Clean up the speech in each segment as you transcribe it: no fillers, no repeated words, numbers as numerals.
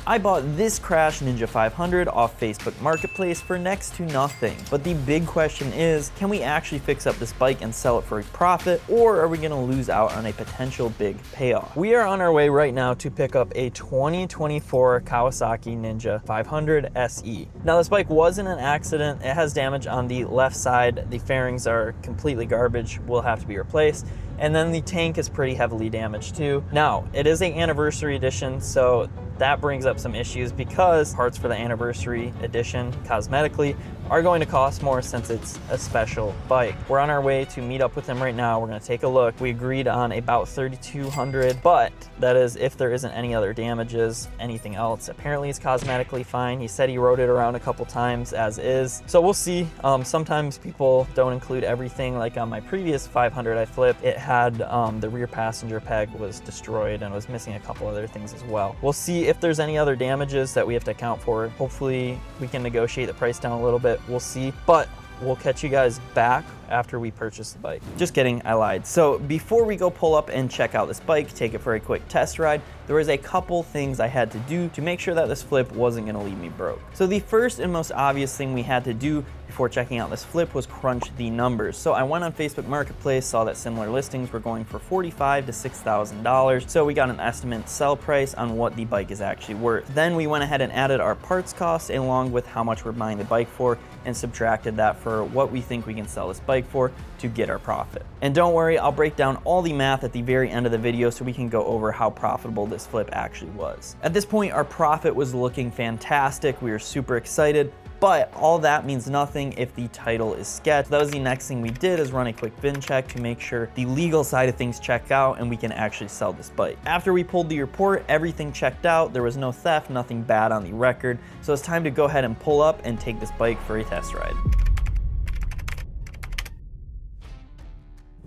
I bought this Crash Ninja 500 off Facebook Marketplace for next to nothing. But the big question is, can we actually fix up this bike and sell it for a profit, or are we gonna lose out on a potential big payoff? We are on our way right now to pick up a 2024 Kawasaki Ninja 500 SE. Now this bike was in an accident. It has damage on the left side. The fairings are completely garbage, will have to be replaced. And then the tank is pretty heavily damaged too. Now, it is an anniversary edition, so that brings up some issues because parts for the anniversary edition cosmetically are going to cost more since it's a special bike. We're on our way to meet up with him right now. We're gonna take a look. We agreed on about $3,200, but that is if there isn't any other damages, anything else. Apparently it's cosmetically fine. He said he rode it around a couple times as is. So we'll see. Sometimes people don't include everything. Like on my previous 500 I flipped, it had the rear passenger peg was destroyed and was missing a couple other things as well. We'll see if there's any other damages that we have to account for. Hopefully we can negotiate the price down a little bit. We'll see, but we'll catch you guys back after we purchase the bike. Just kidding, I lied. So before we go pull up and check out this bike, take it for a quick test ride, there was a couple things I had to do to make sure that this flip wasn't gonna leave me broke. So the first and most obvious thing we had to do before checking out this flip was crunch the numbers. So I went on Facebook Marketplace, saw that similar listings were going for $45,000 to $6,000. So we got an estimate sell price on what the bike is actually worth. Then we went ahead and added our parts costs along with how much we're buying the bike for and subtracted that for what we think we can sell this bike for to get our profit. And don't worry, I'll break down all the math at the very end of the video so we can go over how profitable this flip actually was. At this point, our profit was looking fantastic. We were super excited. But all that means nothing if the title is sketched. That was the next thing we did, is run a quick VIN check to make sure the legal side of things check out and we can actually sell this bike. After we pulled the report, everything checked out. There was no theft, nothing bad on the record. So it's time to go ahead and pull up and take this bike for a test ride.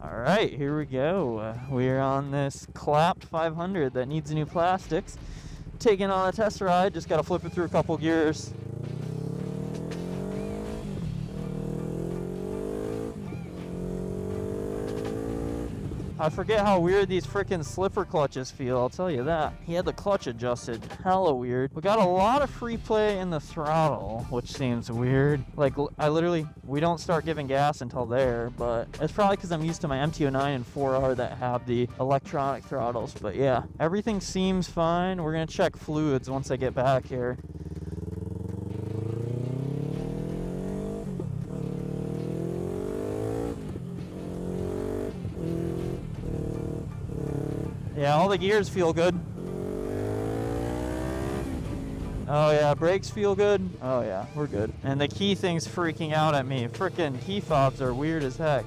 All right, here we go. We're on this clapped 500 that needs new plastics. Taking on a test ride, just gotta flip it through a couple gears. I forget how weird these freaking slipper clutches feel, I'll tell you that. He had the clutch adjusted, hella weird. We got a lot of free play in the throttle, which seems weird. Like, we don't start giving gas until there, but it's probably because I'm used to my MT-09 and 4R that have the electronic throttles. But yeah, everything seems fine. We're gonna check fluids once I get back here. Yeah, all the gears feel good. Oh yeah, brakes feel good. Oh yeah, we're good. And the key thing's freaking out at me. Frickin' key fobs are weird as heck.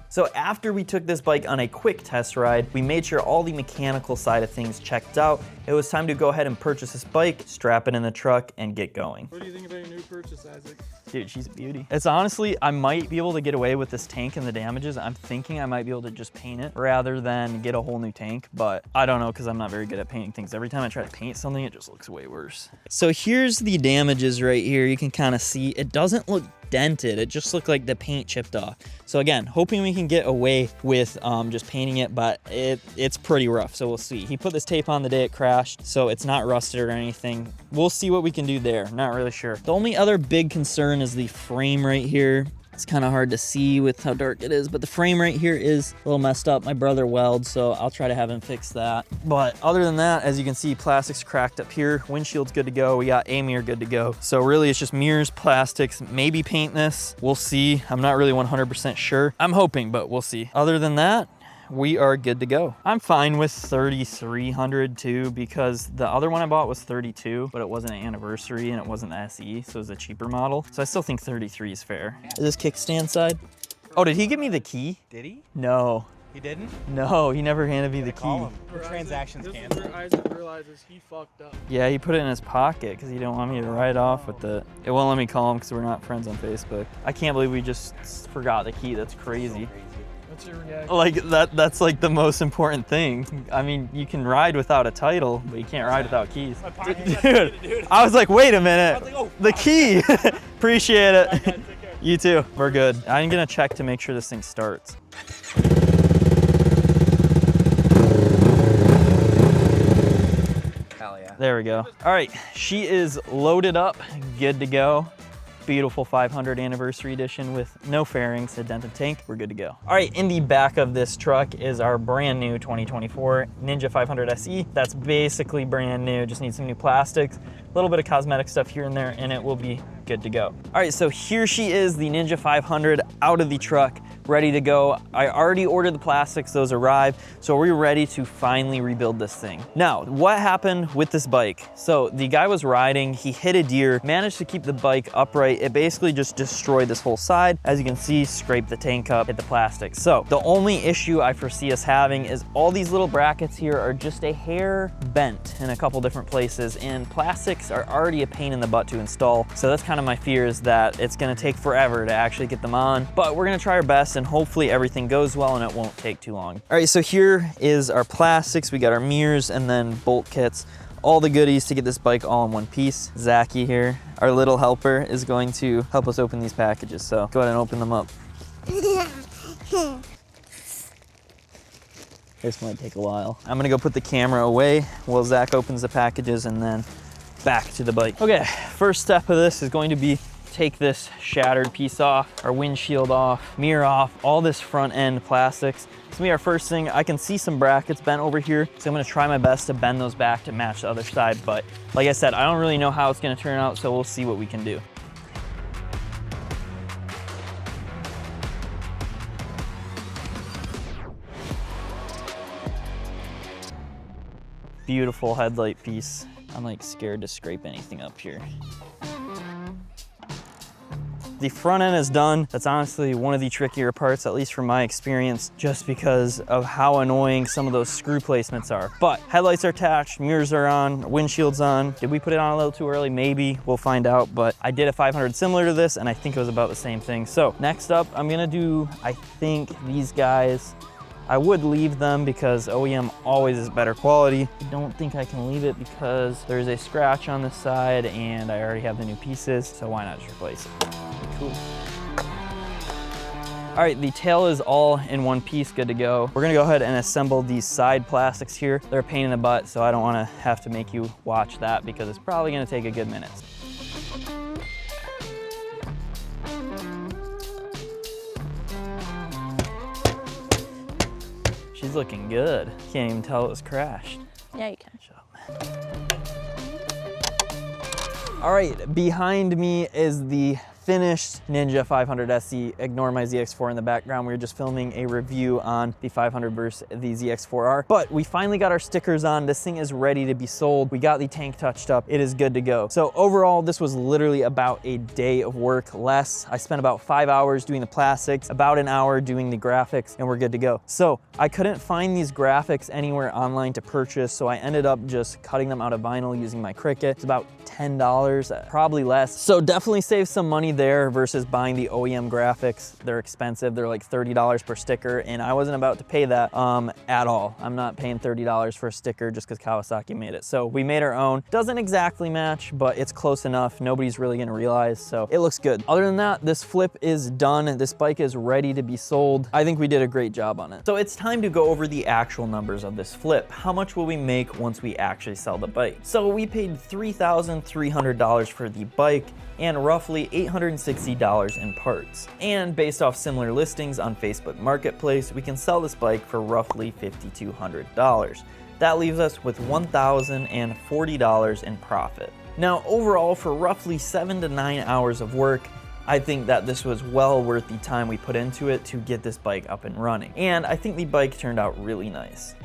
So after we took this bike on a quick test ride, we made sure all the mechanical side of things checked out. It was time to go ahead and purchase this bike, strap it in the truck, and get going. What do you think about your new purchase, Isaac? Dude, she's a beauty. It's honestly, I might be able to get away with this tank and the damages. I'm thinking I might be able to just paint it rather than get a whole new tank, but I don't know because I'm not very good at painting things. Every time I try to paint something, it just looks way worse. So here's the damages right here. You can kind of see it doesn't look dented. It just looked like the paint chipped off. So again, hoping we can get away with just painting it, but it's pretty rough, so we'll see. He put this tape on the day it crashed, so it's not rusted or anything. We'll see what we can do there. Not really sure. The only other big concern is the frame right here. It's kind of hard to see with how dark it is, but the frame right here is a little messed up. My brother welds, so I'll try to have him fix that. But other than that, as you can see, plastic's cracked up here. Windshield's good to go. We got a mirror good to go. So really it's just mirrors, plastics, maybe paint this. We'll see. I'm not really 100% sure. I'm hoping, but we'll see. Other than that, we are good to go. I'm fine with 3,300 too, because the other one I bought was 32, but it wasn't an anniversary and it wasn't the SE, so it was a cheaper model. So I still think 33 is fair. Is this kickstand side? Oh, did he give me the key? Did he? No. He didn't? No, he never handed me the key. The transaction's This is canceled. where Isaac realizes he fucked up. Yeah, he put it in his pocket because he didn't want me to ride off with it. It won't let me call him because we're not friends on Facebook. I can't believe we just forgot the key. That's crazy. What's your reaction? Like that's like the most important thing. I mean, you can ride without a title, but you can't ride without keys. Dude, I was like, wait a minute. The key. Appreciate it. You too. We're good. I'm gonna check to make sure this thing starts. Hell yeah. There we go. All right, she is loaded up, good to go. Beautiful 500 anniversary edition with no fairings, a dented tank. We're good to go. All right, in the back of this truck is our brand new 2024 Ninja 500 SE. That's basically brand new, just need some new plastics, a little bit of cosmetic stuff here and there, and it will be good to go. All right, so here she is, the Ninja 500 out of the truck, ready to go. I already ordered the plastics, those arrived, so we're ready to finally rebuild this thing. Now, what happened with this bike? So the guy was riding, he hit a deer, managed to keep the bike upright. It basically just destroyed this whole side. As you can see, scraped the tank up, hit the plastic. So the only issue I foresee us having is all these little brackets here are just a hair bent in a couple different places, and plastics are already a pain in the butt to install. So that's kind of my fear, is that it's gonna take forever to actually get them on, but we're gonna try our best and hopefully everything goes well and it won't take too long. All right, so here is our plastics. We got our mirrors and then bolt kits, all the goodies to get this bike all in one piece. Zachy here, our little helper, is going to help us open these packages. So go ahead and open them up. This might take a while. I'm gonna go put the camera away while Zach opens the packages and then back to the bike. Okay, first step of this is going to be take this shattered piece off, our windshield off, mirror off, all this front end plastics. This will be our first thing. I can see some brackets bent over here, so I'm gonna try my best to bend those back to match the other side. But like I said, I don't really know how it's gonna turn out, so we'll see what we can do. Beautiful headlight piece. I'm like scared to scrape anything up here. The front end is done. That's honestly one of the trickier parts, at least from my experience, just because of how annoying some of those screw placements are. But headlights are attached, mirrors are on, windshield's on. Did we put it on a little too early? Maybe, we'll find out. But I did a 500 similar to this, and I think it was about the same thing. So next up, I'm gonna do, I think, these guys. I would leave them because OEM always is better quality. I don't think I can leave it because there's a scratch on this side and I already have the new pieces, so why not just replace it? Cool. All right, the tail is all in one piece, good to go. We're gonna go ahead and assemble these side plastics here. They're a pain in the butt, so I don't wanna have to make you watch that because it's probably gonna take a good minute. She's looking good. Can't even tell it was crashed. Yeah, you can. All right, behind me is the finished Ninja 500 SE. Ignore my ZX4 in the background. We were just filming a review on the 500 versus the ZX4R. But we finally got our stickers on. This thing is ready to be sold. We got the tank touched up. It is good to go. So overall, this was literally about a day of work less. I spent about 5 hours doing the plastics, about an hour doing the graphics, and we're good to go. So I couldn't find these graphics anywhere online to purchase, so I ended up just cutting them out of vinyl using my Cricut. It's about $10, probably less. So definitely save some money there versus buying the OEM graphics. They're expensive. They're like $30 per sticker, and I wasn't about to pay that at all. I'm not paying $30 for a sticker just because Kawasaki made it. So we made our own. Doesn't exactly match, but it's close enough. Nobody's really gonna realize, so it looks good. Other than that, this flip is done. This bike is ready to be sold. I think we did a great job on it. So it's time to go over the actual numbers of this flip. How much will we make once we actually sell the bike? So we paid $3,300 for the bike and roughly $860 in parts. And based off similar listings on Facebook Marketplace, we can sell this bike for roughly $5,200. That leaves us with $1,040 in profit. Now, overall, for roughly 7 to 9 hours of work, I think that this was well worth the time we put into it to get this bike up and running. And I think the bike turned out really nice.